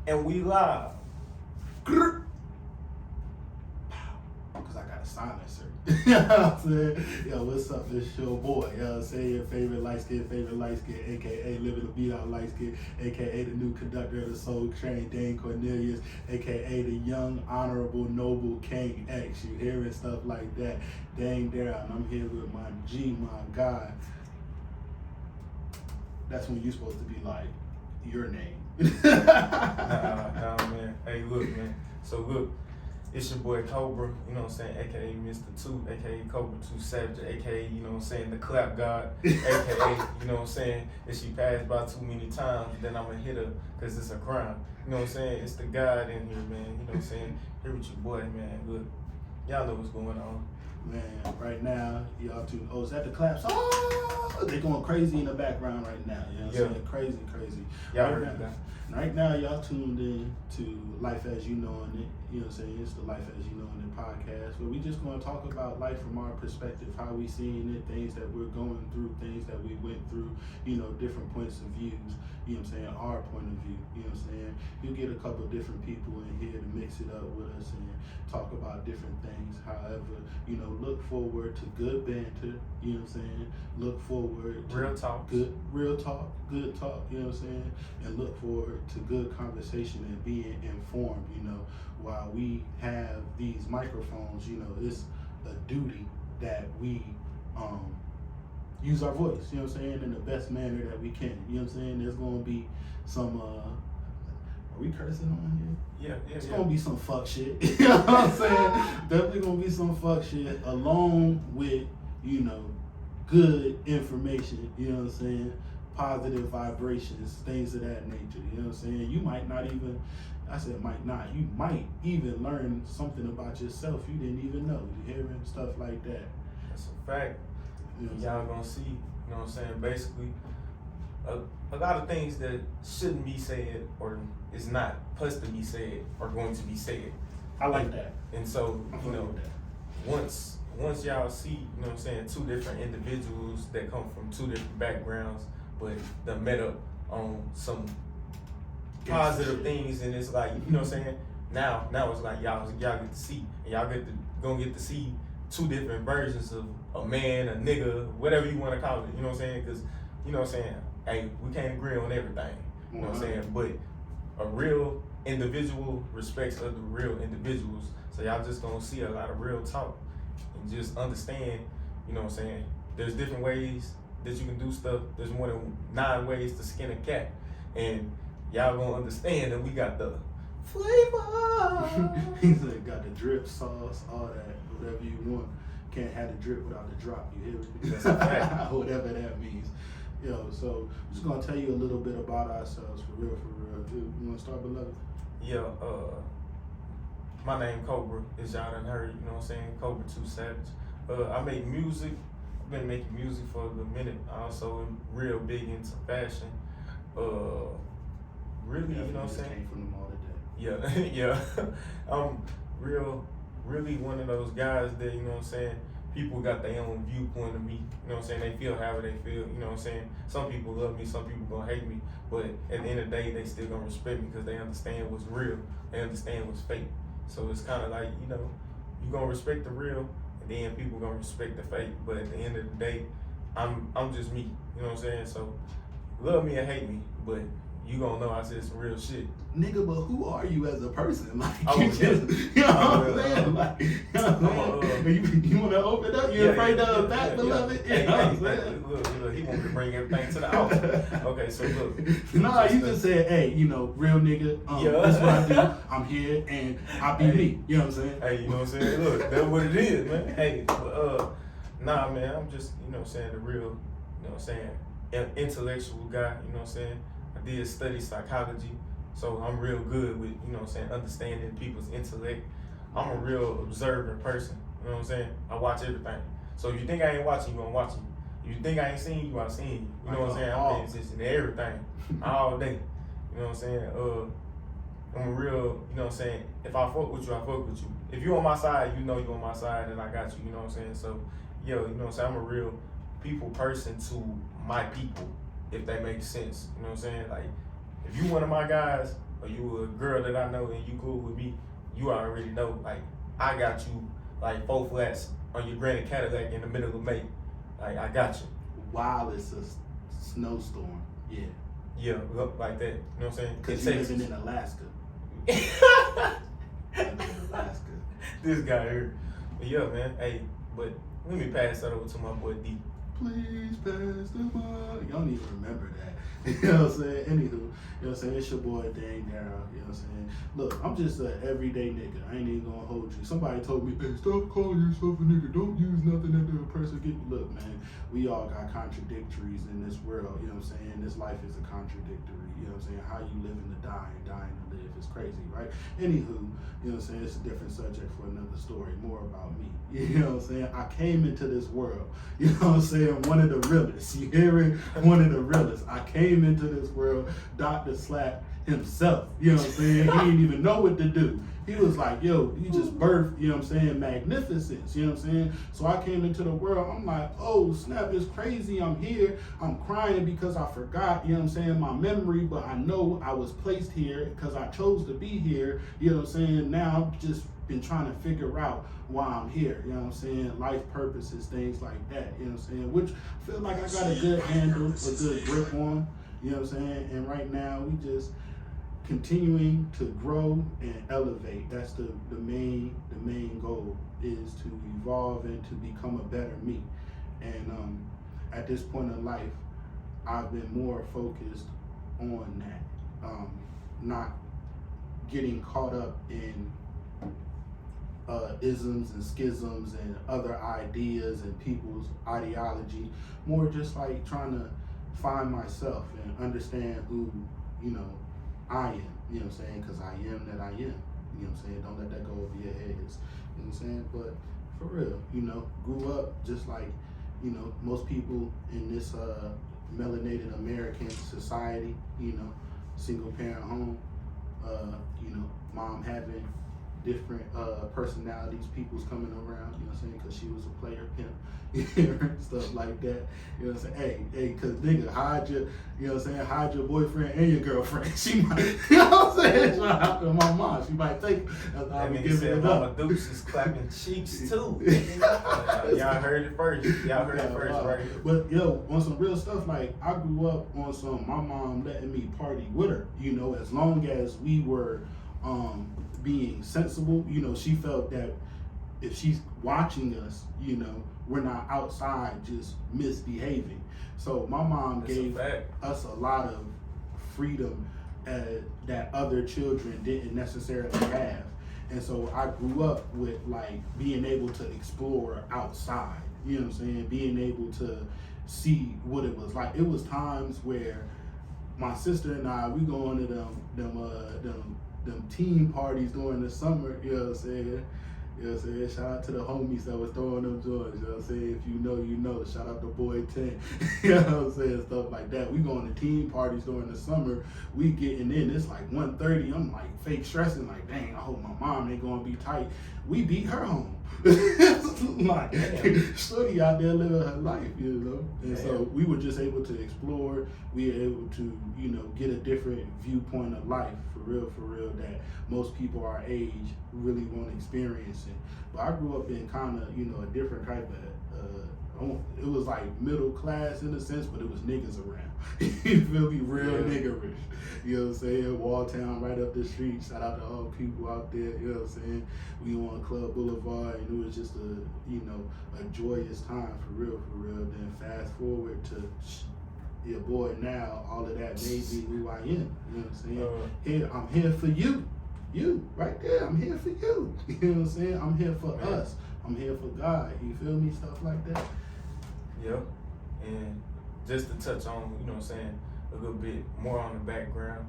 And we live. Because I got a silencer. You know what I'm saying? Yo, what's up? This your boy. You know what I'm saying? Your favorite light skin, aka living the beat out light skin, aka the new conductor of the Soul Train, Dane Cornelius, aka the young, honorable, noble King X. You hearing stuff like that? Dang there, and I'm here with my G, my guy. That's when you're supposed to be like, your name. Nah, man. Hey, look, man. So look, it's your boy Cobra, you know what I'm saying, aka Mr. 2, aka Cobra 2 Savage, aka, you know what I'm saying, the clap god, aka, you know what I'm saying, if she passed by too many times, then I'ma hit her, cause it's a crime. You know what I'm saying? It's the God in here, man. You know what I'm saying? Here with your boy, man. Look, y'all know what's going on. Man, right now, y'all too. Oh, is that the claps? Oh, they're going crazy in the background right now. You know what I'm saying? Crazy. Y'all right heard now, that? Right now, y'all tuned in to Life As You Knowing It. You know what I'm saying? It's the Life As You Knowing It podcast, where we just going to talk about life from our perspective, how we seeing it, things that we're going through, things that we went through, you know, different points of views. You know what I'm saying? Our point of view. You know what I'm saying? You'll get a couple different people in here to mix it up with us and talk about different things. However, you know, look forward to good banter. You know what I'm saying? Look forward to Real talk. Real talk, good talk. You know what I'm saying? And look forward to good conversation and being informed. You know, while we have these microphones, you know, it's a duty that we use our voice, you know what I'm saying, in the best manner that we can. You know what I'm saying? There's gonna be some are we cursing on here? Yeah. It's gonna be some fuck shit. You know what I'm saying? Definitely gonna be some fuck shit along with, you know, good information, you know what I'm saying? Positive vibrations, things of that nature. You know what I'm saying? You might not even, I said might not, you might even learn something about yourself you didn't even know. You hearing stuff like that. That's a fact. You know, y'all gonna see, you know what I'm saying, basically a lot of things that shouldn't be said or is not supposed to be said are going to be said. I like that. And so, you know, once y'all see, you know what I'm saying, two different individuals that come from two different backgrounds, but they met up on some positive things, and it's like, you know what I'm saying, now it's like y'all get to see, and y'all gonna get to see two different versions of a man, a nigga, whatever you want to call it, you know what I'm saying? Because, you know what I'm saying, hey, we can't agree on everything, you know what I'm saying? But a real individual respects other real individuals. So y'all just gonna see a lot of real talk and just understand, you know what I'm saying, there's different ways that you can do stuff. There's more than 9 ways to skin a cat. And y'all gonna understand that we got the flavor. He said got the drip sauce, all that, whatever you want. Can't have the drip without the drop, you hear me? That's a fact. Whatever that means. Yo, so I'm just gonna tell you a little bit about ourselves, for real. You wanna start, beloved? Yeah, my name Cobra, as y'all done heard, you know what I'm saying, Cobra 2 Savage. I make music. I've been making music for a minute. I also am real big into fashion. Really, you know what I'm saying? Came from them all today. Yeah. I'm really one of those guys that, you know what I'm saying, people got their own viewpoint of me, you know what I'm saying, they feel however they feel, you know what I'm saying, some people love me, some people gonna hate me, but at the end of the day, they still gonna respect me because they understand what's real, they understand what's fake. So it's kind of like, you know, you gonna respect the real, and then people gonna respect the fake, but at the end of the day, I'm just me, you know what I'm saying, so love me or hate me, but you gonna know I said some real shit. Nigga, but who are you as a person? Like, Oh, you just, you know what I'm saying? Like, you know what I'm saying? You want to open up? You afraid to back, beloved? Hey, You know what I'm saying? Look, he wanted to bring everything to the house. Okay, so look. Nah, you just said, hey, you know, real nigga, that's what I do. I'm here and I be me. You know what I'm saying? Hey, you know what I'm saying? Look, that's what it is, man. Hey, nah, man, I'm just, you know what I'm saying, the real, you know what I'm saying, intellectual guy, you know what I'm saying? I did study psychology, so I'm real good with, you know what I'm saying, understanding people's intellect. I'm a real observant person, you know what I'm saying? I watch everything. So if you think I ain't watching, you gonna watch me. If you think I ain't seen you, I seen you. You know what I'm saying? I'm paying attention to everything, all day. You know what I'm saying? I'm a real, you know what I'm saying, if I fuck with you, I fuck with you. If you on my side, you know you on my side and I got you, you know what I'm saying? So, yo, you know what I'm saying, I'm a real people person to my people, if that makes sense. You know what I'm saying? Like, if you one of my guys, or you a girl that I know and you cool with me, you already know, like, I got you, like, 4 flats on your granny Cadillac in the middle of May. Like, I got you. While it's a snowstorm, yeah. Yeah, look like that. You know what I'm saying? Because you're living in Alaska. Alaska. This guy here. But yeah, man. Hey, but let me pass that over to my boy D. Please pass the ball. Y'all don't even remember that. You know what I'm saying? Anywho, you know what I'm saying? It's your boy Dang Darryl. You know what I'm saying? Look, I'm just an everyday nigga. I ain't even gonna hold you. Somebody told me, hey, stop calling yourself a nigga. Don't use nothing that the person get. Look, man, we all got contradictories in this world. You know what I'm saying? This life is a contradictory. You know what I'm saying? How you living to die and dying to live is crazy, right? Anywho, you know what I'm saying? It's a different subject for another story. More about me. You know what I'm saying? I came into this world. You know what I'm saying? One of the realest. You hear it? One of the realest. I came into this world, Dr. Slap himself. You know what I'm saying? He didn't even know what to do. He was like, yo, you just birthed, you know what I'm saying, magnificence, you know what I'm saying? So I came into the world, I'm like, oh, snap, it's crazy, I'm here. I'm crying because I forgot, you know what I'm saying, my memory, but I know I was placed here because I chose to be here, you know what I'm saying? Now I've just been trying to figure out why I'm here, you know what I'm saying? Life purposes, things like that, you know what I'm saying? Which I feel like I got a good handle, a good grip on, you know what I'm saying? And right now we just continuing to grow and elevate. That's the main goal, is to evolve and to become a better me. And at this point in life, I've been more focused on that, not getting caught up in isms and schisms and other ideas and people's ideology. More just like trying to find myself and understand who, you know, I am, you know what I'm saying? Because I am that I am, you know what I'm saying? Don't let that go over your heads, you know what I'm saying? But for real, you know, grew up just like, you know, most people in this melanated American society, you know, single parent home, you know, mom having different personalities, people's coming around, you know what I'm saying, because she was a player pimp, stuff like that, you know what I'm saying, hey, because nigga, hide your, you know what I'm saying, hide your boyfriend and your girlfriend, she might, you know what I'm saying, shout out to my mom, she might take, that nigga said Mama Deuce is clapping cheeks too. Y'all heard it first, right? But yo, on some real stuff, like, I grew up on some, my mom letting me party with her, you know, as long as we were, being sensible, you know, she felt that if she's watching us, you know, we're not outside just misbehaving. So my mom gave us a lot of freedom that other children didn't necessarily have. And so I grew up with like being able to explore outside, you know what I'm saying? Being able to see what it was like. It was times where my sister and I, we go into them team parties during the summer, you know what I'm saying? You know what I'm saying? Shout out to the homies that was throwing them joints, you know what I'm saying? If you know, you know. Shout out to Boy 10, you know what I'm saying? Stuff like that. We going to team parties during the summer. We getting in, it's like 1:30. I'm like fake stressing, like, dang, I hope my mom ain't gonna be tight. We beat her home. Like, shorty out there living her life, you know? And so we were just able to explore. We were able to, you know, get a different viewpoint of life, for real, that most people our age really won't experience it. But I grew up in kind of, you know, a different type of, it was like middle class in a sense, but it was niggas around. You feel me? Real niggerish. You know what I'm saying? Walltown right up the street. Shout out to all the people out there, you know what I'm saying? We on Club Boulevard, and it was just a, you know, a joyous time, for real. Then fast forward to your boy now, all of that made me who I am, you know what I'm saying? I'm here for you. You, right there, I'm here for you. You know what I'm saying? I'm here for us. I'm here for God. You feel me? Stuff like that. Yep. And just to touch on, you know what I'm saying, a little bit more on the background,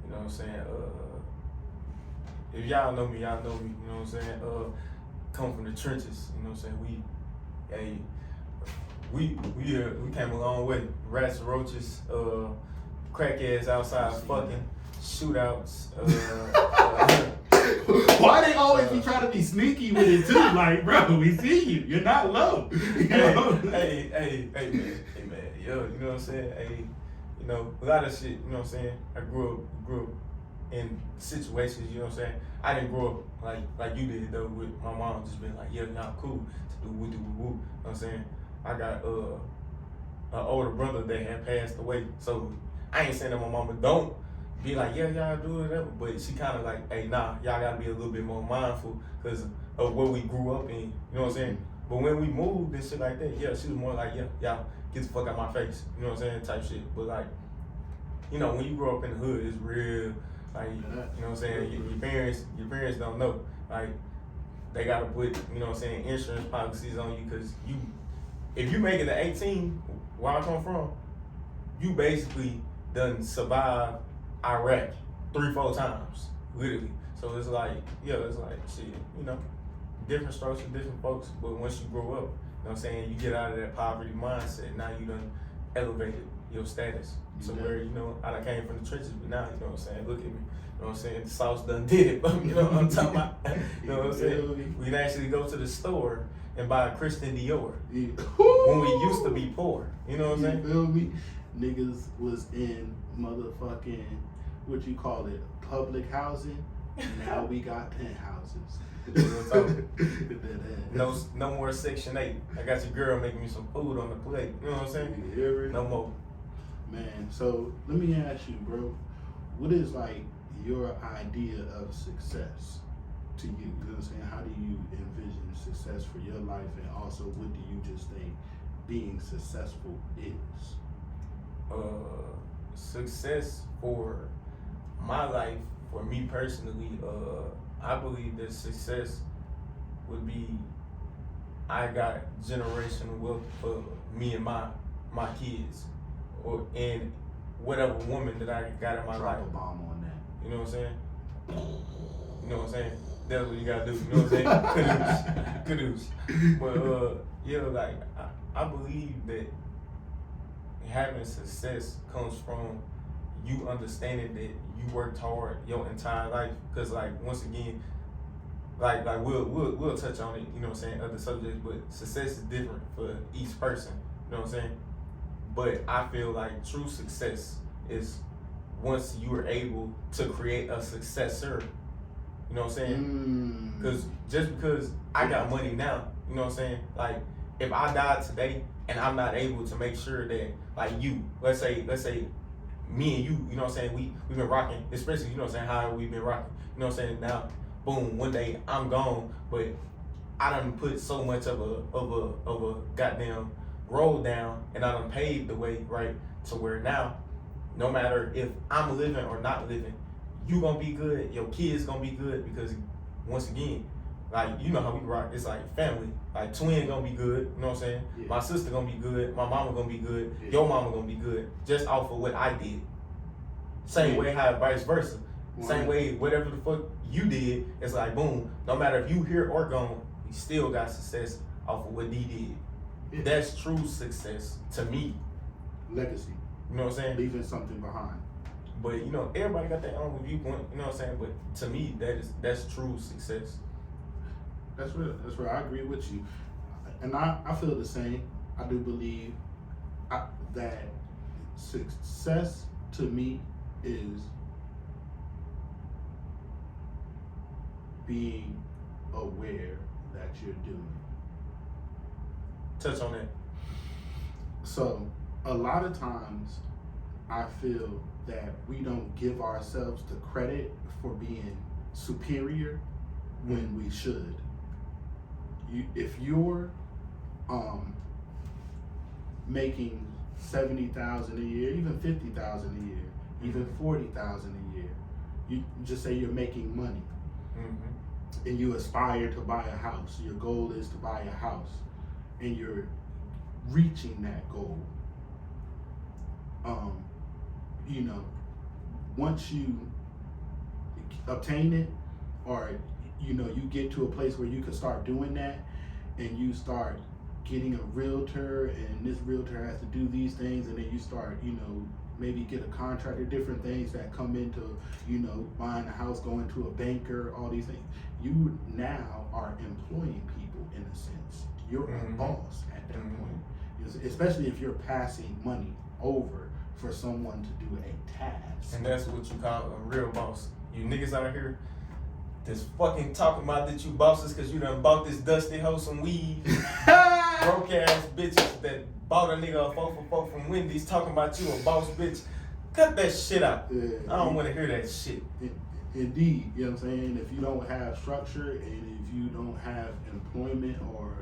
you know what I'm saying, if y'all know me, you know what I'm saying, come from the trenches, you know what I'm saying, we came a long way, rats and roaches, crackheads outside fucking, shootouts, why they always be trying to be sneaky with it too? Like, bro, we see you. You're not low. You know? Hey, man. Yo, you know what I'm saying? Hey, you know, a lot of shit, you know what I'm saying? I grew up in situations, you know what I'm saying? I didn't grow up like you did though, with my mom just being like, yeah, y'all cool to do woo. You know what I'm saying? I got an older brother that had passed away, so I ain't saying that my mama don't be like, yeah, y'all do whatever, but she kind of like, hey, nah, y'all gotta be a little bit more mindful because of where we grew up in, you know what I'm saying? But when we moved and shit like that, yeah, she was more like, yeah, y'all get the fuck out my face, you know what I'm saying, type shit. But like, you know, when you grow up in the hood, it's real, like, you know what I'm saying, your parents don't know, like, they gotta put, you know what I'm saying, insurance policies on you, because if you make it to 18, where I come from, you basically done survived Iraq 3-4 times, literally. So it's like, yeah, it's like, shit, you know, different strokes for different folks, but once you grow up, you know what I'm saying, you get out of that poverty mindset, now you done elevated your status. So where, you know, I done came from the trenches, but now, you know what I'm saying, look at me, you know what I'm saying, the sauce done did it, you know what I'm talking about, you know what I'm saying, we can actually go to the store and buy a Christian Dior, when we used to be poor, you know what I'm saying? You feel me? Niggas was in motherfucking, what you call it, public housing. Now we got penthouses. No more Section 8. I got your girl making me some food on the plate. You know what I'm saying? Yeah, no more. Man, so let me ask you, bro, what is like your idea of success to you? You know what I'm saying? How do you envision success for your life, and also what do you just think being successful is? Success for my life, for me personally, I believe that success would be I got generational wealth for me and my kids, and whatever woman that I got in my life. Drop a bomb on that. You know what I'm saying? You know what I'm saying? That's what you gotta do. You know what I'm saying? Kadoosh. But yeah, like I believe that having success comes from you understanding that you worked hard your entire life. Cause like once again, like we'll touch on it, you know what I'm saying, other subjects, but success is different for each person. You know what I'm saying? But I feel like true success is once you are able to create a successor. You know what I'm saying? Because just because I got money now, you know what I'm saying? Like, if I died today and I'm not able to make sure that, like you, let's say me and you, you know what I'm saying, we've been rocking, especially, you know what I'm saying, how we've been rocking. You know what I'm saying? Now, boom, one day I'm gone, but I done put so much of a goddamn road down, and I done paved the way, right, to where now, no matter if I'm living or not living, you gonna be good, your kids gonna be good, because once again, like, you know how we rock, it's like family. Like, twin gonna be good, you know what I'm saying? Yeah. My sister gonna be good, my mama gonna be good, your mama gonna be good, just off of what I did. Same way how vice versa. Same way, whatever the fuck you did, it's like, boom, no matter if you here or gone, we still got success off of what D did. Yeah. That's true success to me. Legacy. You know what I'm saying? Leaving something behind. But, you know, everybody got their own viewpoint, you know what I'm saying? But to me, that's true success. That's real. That's real. I agree with you. And I feel the same. I do believe that success to me is being aware that you're doing. Touch on that. So, a lot of times, I feel that we don't give ourselves the credit for being superior when we should. If you're making $70,000 a year, even $50,000 a year, even $40,000 a year, you just say you're making money, and you aspire to buy a house. Your goal is to buy a house, and you're reaching that goal. You know, once you obtain it, or you know, you get to a place where you can start doing that, and you start getting a realtor, and this realtor has to do these things, and then you start, you know, maybe get a contractor, different things that come into, you know, buying a house, going to a banker, all these things. You now are employing people in a sense. You're a boss at that point, especially if you're passing money over for someone to do a task. And that's what you call a real boss. You niggas out here just fucking talking about that you bosses because you done bought this dusty hoe some weed. Broke ass bitches that bought a nigga a 4 for 4 from Wendy's talking about you a boss bitch. Cut that shit out. Yeah, I don't want to hear that shit. Indeed, you know what I'm saying? If you don't have structure and if you don't have employment or,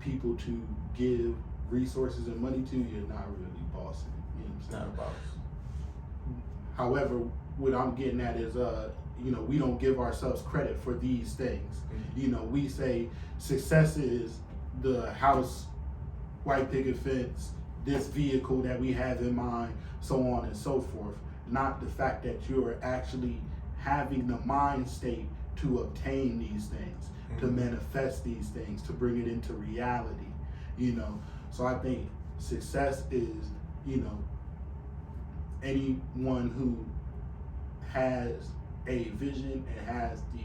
people to give resources and money to, you're not really bossing. You know what I'm saying? Not a boss. However, what I'm getting at is, we don't give ourselves credit for these things. We say success is the house, white picket fence, this vehicle that we have in mind, so on and so forth. Not the fact that you're actually having the mind state to obtain these things, to manifest these things, to bring it into reality. So I think success is, anyone who has a vision and has the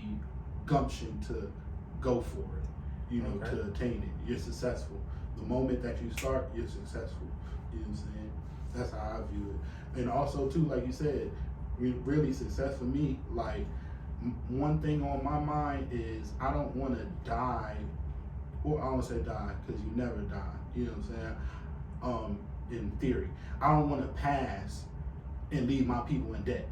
gumption to go for it, to attain it. You're successful. The moment that you start, you're successful. You know what I'm saying? That's how I view it. And also too, like you said, really success for me, like one thing on my mind is I don't want to die, or I don't say die because you never die. You know what I'm saying? In theory, I don't want to pass and leave my people in debt.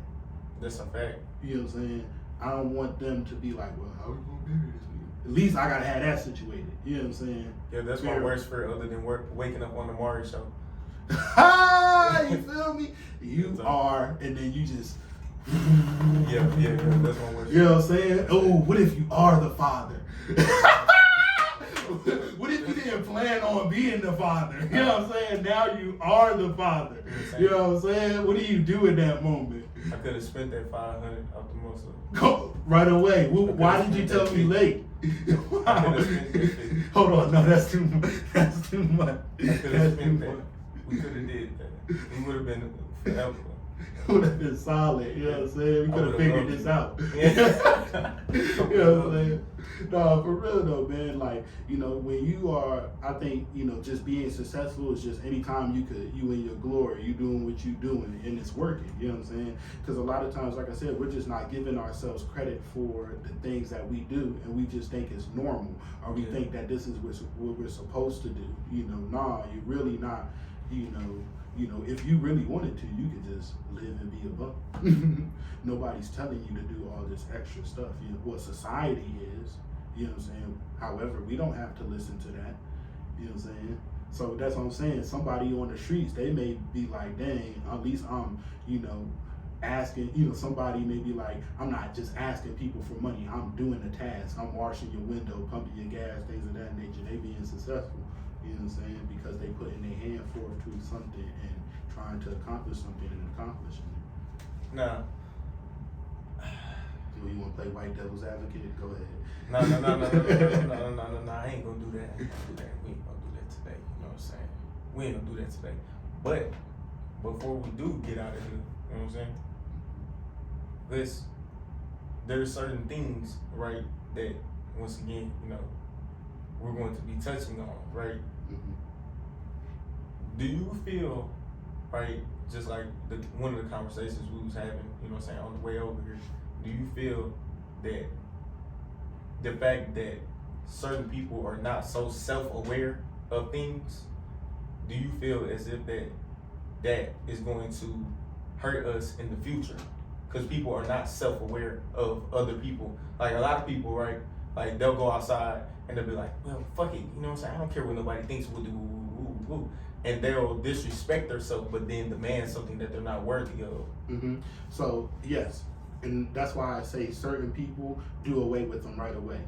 That's a fact. You know what I'm saying? I don't want them to be like, well, how we gonna bury this nigga? At least I gotta have that situated. You know what I'm saying? Yeah, that's my worst fear other than waking up on the Maury show. You feel me? You are, and then you just. Yeah, that's my worst. You know what I'm saying? Oh, what if you are the father? What if you didn't plan on being the father? You know what I'm saying? Now you are the father. You know what I'm saying? What do you do in that moment? I could have spent that 500 off the muscle. Go right away. Why did you tell me late? Hold on, no, that's too much. That's too much. I could have spent that. We could have did that. We would have been forever. Would have been solid, you know what I'm saying? We could have figured this out. Yeah. You know what I'm saying? No, for real though, man. Like, when you are, I think, just being successful is just anytime you in your glory, you doing what you doing and it's working, you know what I'm saying? Because a lot of times, like I said, we're just not giving ourselves credit for the things that we do, and we just think it's normal, or we think that this is what we're supposed to do. Nah, you're really not, if you really wanted to, you could just live and be above. Nobody's telling you to do all this extra stuff. What society is, you know what I'm saying? However, we don't have to listen to that. You know what I'm saying? So that's what I'm saying. Somebody on the streets, they may be like, dang, at least I'm, asking, somebody may be like, I'm not just asking people for money. I'm doing a task. I'm washing your window, pumping your gas, things of that nature. They being successful. You know what I'm saying? Because they put in their hand forth to something and trying to accomplish something and accomplishing it. Nah. Do you want to play white devil's advocate? Go ahead. No. I ain't gonna do that. We ain't gonna do that today. You know what I'm saying? We ain't gonna do that today. But before we do get out of here, you know what I'm saying? There's certain things, right, that once again, we're going to be touching on, right? Mm-hmm. Do you feel, right, just like one of the conversations we was having, you know what I'm saying, on the way over here, do you feel that the fact that certain people are not so self-aware of things, do you feel as if that is going to hurt us in the future? Because people are not self-aware of other people. Like a lot of people, right, like they'll go outside and they'll be like, well, fuck it, you know what I'm saying? I don't care what nobody thinks, we'll do woo. And they'll disrespect themselves, but then demand something that they're not worthy of. Mm-hmm. So, yes. And that's why I say certain people, do away with them right away.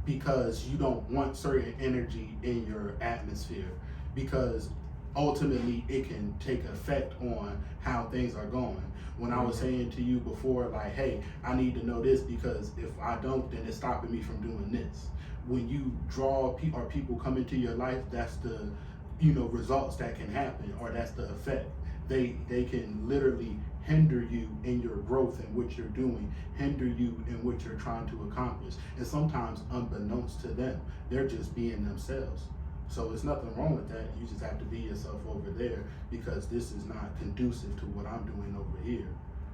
Because you don't want certain energy in your atmosphere. Because ultimately it can take effect on how things are going. When I was saying to you before, like, hey, I need to know this because if I don't, then it's stopping me from doing this. When you draw people come into your life, that's the results that can happen, or that's the effect. They can literally hinder you in your growth and what you're doing, hinder you in what you're trying to accomplish. And sometimes unbeknownst to them, they're just being themselves. So it's nothing wrong with that. You just have to be yourself over there because this is not conducive to what I'm doing over here.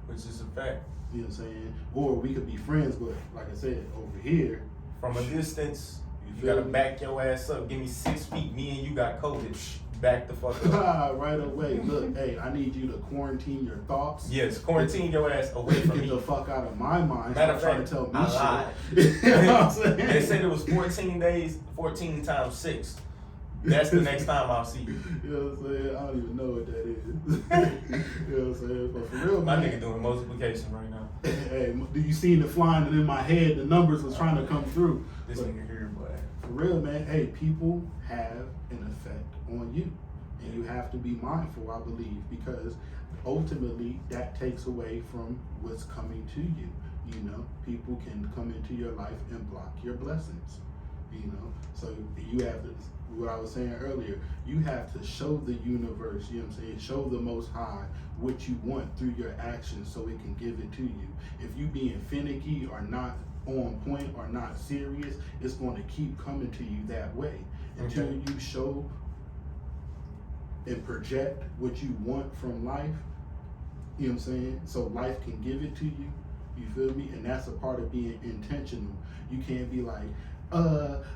Which is a fact. You know what I'm saying? Or we could be friends, but like I said, over here, from a distance, you feel gotta me? back your ass up. Give me 6 feet. Me and you got COVID. Back the fuck up. right away. Look, hey, I need you to quarantine your thoughts. Yes, quarantine your ass away from Get me. the fuck out of my mind. Matter of Stop trying fact, to tell me I shit. lied. You know what I'm saying? They said it was 14 days, 14 times 6. That's the next time I'll see you. You know what I'm saying? I don't even know what that is. You know what I'm saying? But for real, My man. nigga doing multiplication right now. Hey, do you seen it flying in my head? The numbers was trying to come through. This But nigga here, boy. for real, man. Hey, people have an effect on you. And you have to be mindful, I believe, because ultimately that takes away from what's coming to you. You know, people can come into your life and block your blessings. You know, so you have to, what I was saying earlier, you have to show the universe, you know what I'm saying, show the Most High what you want through your actions so it can give it to you. If you being finicky or not on point or not serious, it's going to keep coming to you that way until you show and project what you want from life. You know what I'm saying? So life can give it to you. You feel me? And that's a part of being intentional. You can't be like,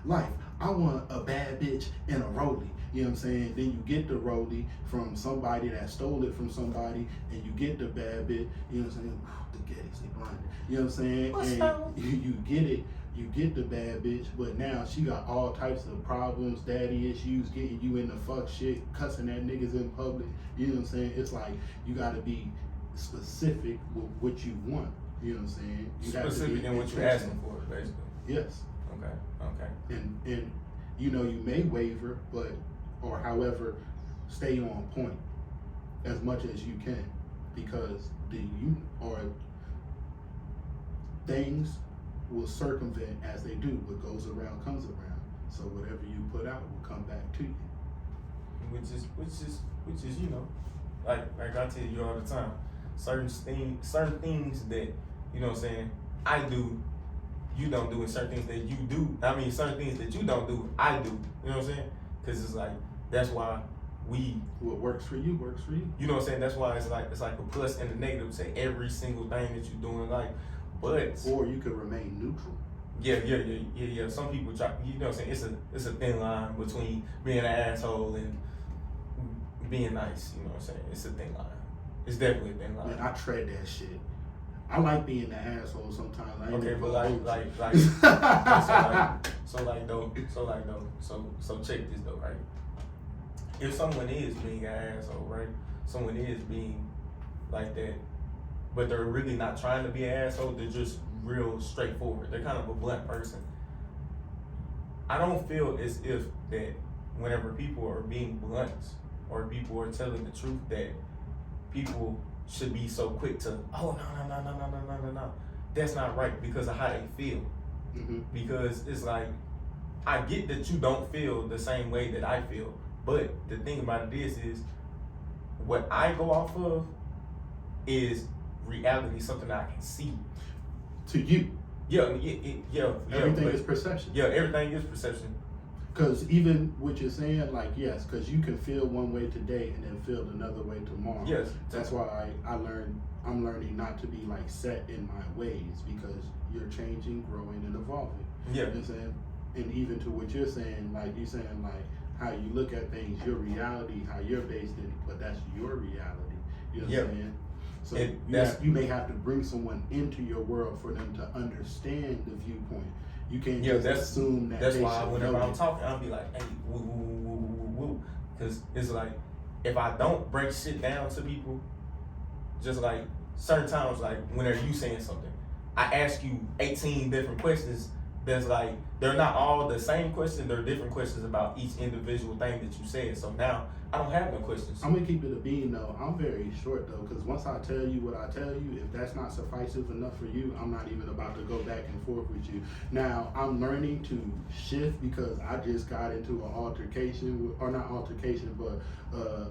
life, I want a bad bitch and a rollie. You know what I'm saying? Then you get the rollie from somebody that stole it from somebody, and you get the bad bitch. You know what I'm saying? The gays, they blinded. You know what I'm saying? And you get it. You get the bad bitch, but now she got all types of problems, daddy issues, getting you into fuck shit, cussing at niggas in public. You know what I'm saying? It's like you gotta be specific with what you want. You know what I'm saying? You Specific in what you're asking for, basically. Yes. Okay. And you know, you may waver, but or however, stay on point as much as you can, because things will circumvent as they do. What goes around comes around. So whatever you put out will come back to you. Which is you know, like I tell you all the time, certain things that, you know what I'm saying, I do, you don't do, and certain things that you do, certain things that you don't do, I do. You know what I'm saying? Because it's like, that's why what works for you works for you. You know what I'm saying? That's why it's like a plus and a negative to every single thing that you're doing, like, but or you could remain neutral. Yeah. Some people try, you know what I'm saying? It's a thin line between being an asshole and being nice. You know what I'm saying? It's a thin line. It's definitely a thin line. Man, I tread that shit. I like being the asshole sometimes. Okay, but so check this though, right? If someone is being an asshole, right? Someone is being like that, but they're really not trying to be an asshole. They're just real straightforward. They're kind of a blunt person. I don't feel as if that whenever people are being blunt or people are telling the truth, that people should be so quick to, oh, no. That's not right because of how they feel. Mm-hmm. Because it's like, I get that you don't feel the same way that I feel, but the thing about this is, what I go off of is reality, something I can see. To you. Yeah. Everything is perception. Yeah, everything is perception. Because even what you're saying, like, yes, because you can feel one way today and then feel another way tomorrow. Yes. That's why I'm learning not to be like set in my ways, because you're changing, growing, and evolving. Yeah. You know what I'm saying? And even to what you're saying, like you're saying, like how you look at things, your reality, how you're based in, but that's your reality. You know what I'm saying? So you may have to bring someone into your world for them to understand the viewpoint. You can't just assume that. That's why whenever I'm talking, I'll be like, hey, woo. Because it's like, if I don't break shit down to people, just like certain times, like whenever you saying something, I ask you 18 different questions. That's like, they're not all the same questions. They're different questions about each individual thing that you said. So now I don't have no questions. I'm gonna keep it a bean though. I'm very short though, because once I tell you what I tell you, if that's not sufficient enough for you, I'm not even about to go back and forth with you. Now I'm learning to shift, because I just got into an altercation, or not altercation, but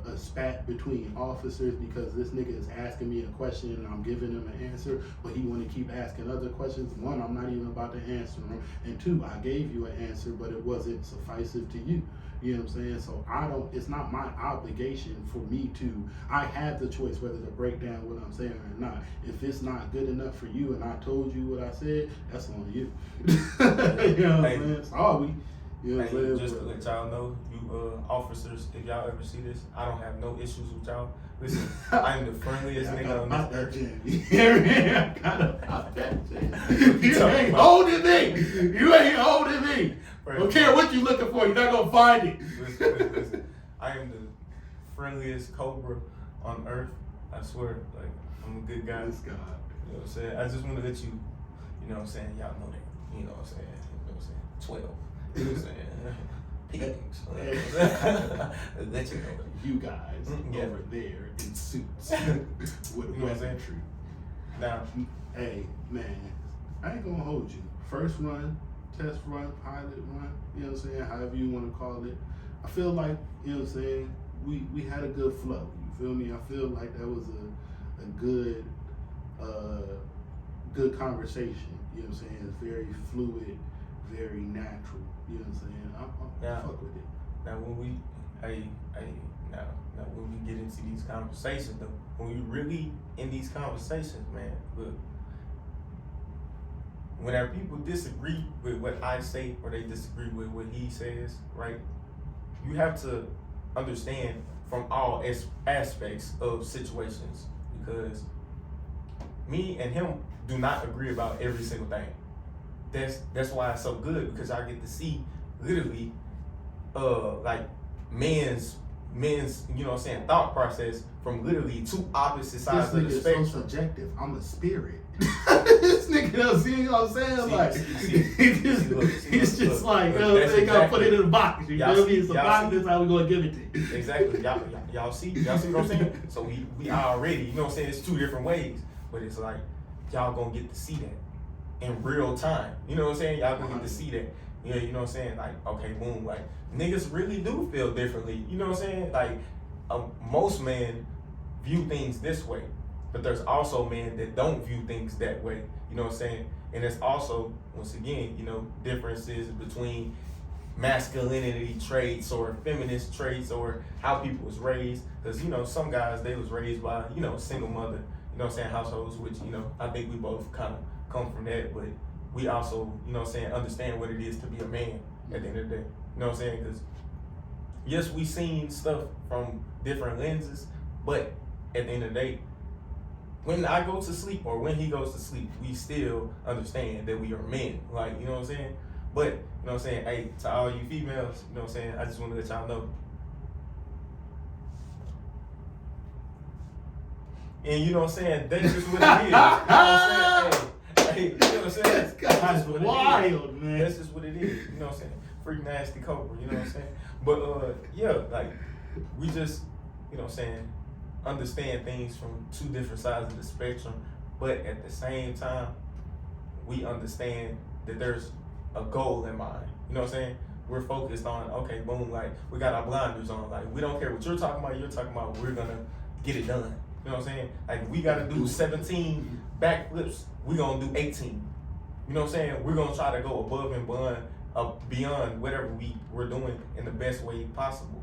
a spat between officers, because this nigga is asking me a question and I'm giving him an answer, but he want to keep asking other questions. One, I'm not even about to answer him, and two, I I gave you an answer, but it wasn't sufficient to you. You know what I'm saying? So it's not my obligation for me I have the choice whether to break down what I'm saying or not. If it's not good enough for you and I told you what I said, that's on you. You know what I'm saying? Sorry. You know what I'm saying? Just to let y'all know, you officers, if y'all ever see this, I don't have no issues with y'all. Listen, I'm the friendliest nigga on this earth. You hear me? I got about that jam. You ain't holding me. You ain't holding me. Don't care what you looking for. You're not gonna find it. Listen. I am the friendliest cobra on earth. I swear. Like, I'm a good guy. This guy. You know what I'm saying? I just want to let you know what I'm saying? Y'all know that. You know what I'm saying? You know what I'm saying? 12. You know what I'm saying? Pigs. Let you know. You guys over there in suits with you know weaponry. Now, hey, man, I ain't gonna hold you. First run, test run, pilot run, you know what I'm saying? However you want to call it. I feel like, you know what I'm saying, we had a good flow. You feel me? I feel like that was a good good conversation. You know what I'm saying? It's very fluid, very natural. You know what I'm saying? I fuck with it. Now when we now when we get into these conversations though, when we really in these conversations, man, look, whenever people disagree with what I say or they disagree with what he says, right? You have to understand from all aspects of situations, because me and him do not agree about every single thing. That's why it's so good, because I get to see literally like men's you know what I'm saying, thought process from literally two opposite sides of the spectrum. This nigga is so subjective. I'm a spirit. This nigga don't see what I'm saying? It's just like, you know what I'm saying, gotta put it in a box. You feel me? It's a box, that's how we gonna give it to you. Exactly. Y'all see what I'm saying? So we already, you know what I'm saying, it's two different ways. But it's like, y'all gonna get to see that in real time. You know what I'm saying? Y'all gonna get to see that. You know what I'm saying? Like, okay, boom, like, niggas really do feel differently. You know what I'm saying? Like, most men view things this way, but there's also men that don't view things that way. You know what I'm saying? And it's also, once again, you know, differences between masculinity traits or feminist traits or how people was raised. Because, you know, some guys, they was raised by, you know, single mother, you know what I'm saying, households, which, you know, I think we both kind of come from that, but we also, you know what I'm saying, understand what it is to be a man at the end of the day. You know what I'm saying? Because, yes, we seen stuff from different lenses, but at the end of the day, when I go to sleep or when he goes to sleep, we still understand that we are men. Like, you know what I'm saying? But, you know what I'm saying, hey, to all you females, you know what I'm saying, I just want to let y'all know. And you know what I'm saying, that's just what it is. You know what I'm saying? Hey, you know what I'm saying? This guy's wild, man. That's just what it is. You know what I'm saying? Freak nasty cobra, you know what I'm saying? But yeah, like, we just, you know what I'm saying, understand things from two different sides of the spectrum, but at the same time, we understand that there's a goal in mind. You know what I'm saying? We're focused on, okay, boom, like, we got our blinders on. Like, we don't care what you're talking about, we're gonna get it done. You know what I'm saying? Like, we gotta do 17 backflips, we're gonna do 18. You know what I'm saying? We're gonna try to go above and beyond whatever we're doing in the best way possible.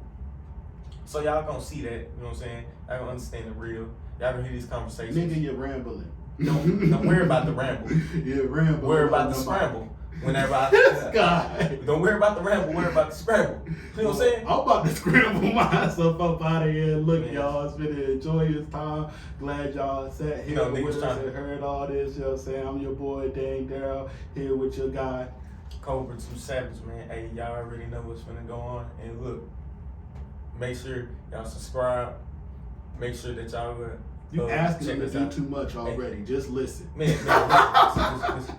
So y'all gonna see that, you know what I'm saying? Y'all gonna understand the real. Y'all gonna hear these conversations. Nigga, you're rambling. Don't worry about the ramble. You're rambling. Worry about the scramble. Whenever this guy. Don't worry about the ramble, worry about the scramble. You know what I'm saying? I'm about to scramble myself up out of here. Look, Man. y'all, it's been an enjoyable time. Glad y'all sat here with us and heard all this. You know what I'm saying? I'm your boy, Dang Darryl, here with your guy, Cobra 2 Savage, man. Hey, y'all already know what's gonna go on. And look, make sure y'all subscribe. Make sure that y'all you asking them to do too much already. Hey. Just listen. Man,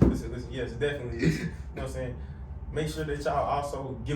listen. Yes, definitely listen. You know what I'm saying? Make sure that y'all also give